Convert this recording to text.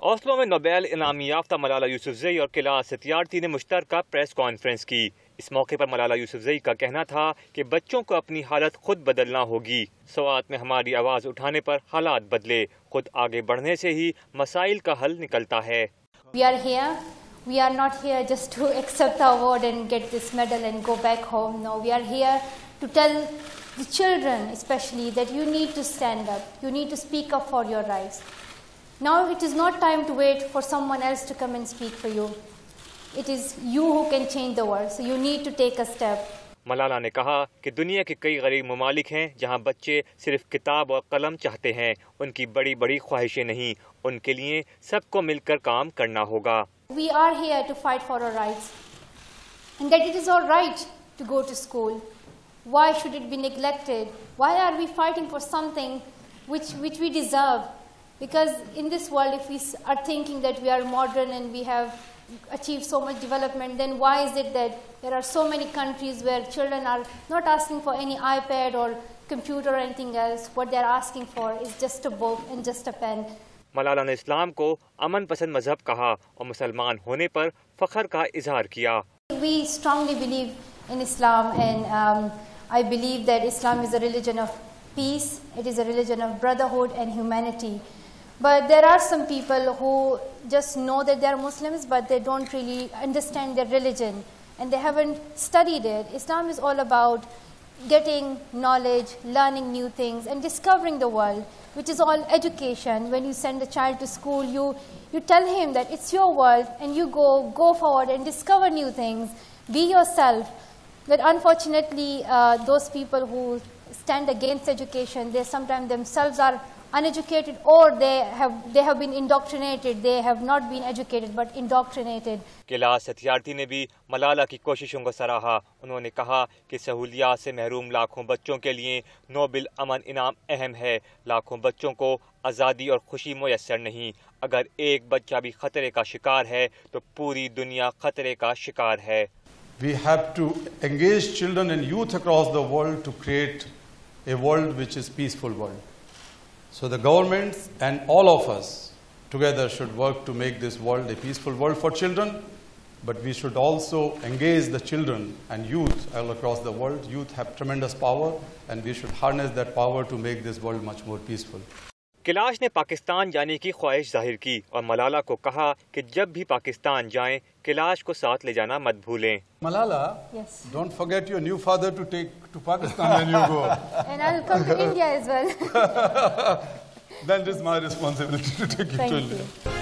Oslo में Nobel इनामी याफ्ता मलाला यूसुफजई और कैलाश सत्यार्थी ने मुश्तरका प्रेस कॉन्फ्रेंस की। इस मौके पर मलाला यूसुफजई का कहना था कि बच्चों को अपनी हालत खुद बदलना होगी। सवात में हमारी आवाज़ उठाने पर हालात बदले, खुद आगे बढ़ने से ही मसाइल का हल निकलता है। We are not here just to accept the award and get this medal and go back home. No, we are here to tell the children especially that you need to stand up. You need to speak up for your rights. Now it is not time to wait for someone else to come and speak for you. It is you who can change the world. So you need to take a step. Malala ने कहा कि दुनिया के कई गरीब ममालिक हैं जहां बच्चे सिर्फ किताब और कलम चाहते हैं, उनकी बड़ी बड़ी ख्वाहिशें नहीं। उनके लिए सबको मिलकर काम करना होगा। We are here to fight for our rights, and that it is our right to go to school. Why should it be neglected? Why are we fighting for something which we deserve? Because in this world, if we are thinking that we are modern and we have achieved so much development, then why is it that there are so many countries where children are not asking for any iPad or computer or anything else? What they are asking for is just a book and just a pen. Malala ने इस्लाम को अमन पसंद मजहब कहा और मुसलमान होने पर फख्र का इजहार किया। We strongly believe in Islam, and I believe that Islam is a religion of peace. It is a religion of brotherhood and humanity. But there are some people who just know that they are Muslims, but they don't really understand their religion, and they haven't studied it. Islam is all about getting knowledge, learning new things, and discovering the world, which is all education. When you send a child to school, you tell him that it's your world, and you go forward and discover new things. Be yourself. But unfortunately, those people who stand against education, they sometimes themselves are uneducated, or they have been indoctrinated. They have not been educated but indoctrinated. Kailash Satyarthi ने भी मलाला की कोशिशों को सराहा। उन्होंने कहा कि सहूलियात से महरूम लाखों बच्चों के लिए नोबेल अमन इनाम अहम है। लाखों बच्चों को आज़ादी और खुशी मुयस्सर नहीं। अगर एक बच्चा भी खतरे का शिकार है तो पूरी दुनिया खतरे का शिकार है। We have to engage children and youth across the world to create a world which is peaceful world. So the governments and all of us together should work to make this world a peaceful world for children, but we should also engage the children and youth all across the world. Youth have tremendous power, and we should harness that power to make this world much more peaceful. Kailash ने पाकिस्तान जाने की ख्वाहिश जाहिर की और मलाला को कहा कि जब भी पाकिस्तान जाएं, कैलाश को साथ ले जाना मत भूलें। Malala, Yes. don't forget your new father to take to Pakistan when you go. And I'll come to India as well. Then it is my responsibility to take you to Thank India. you.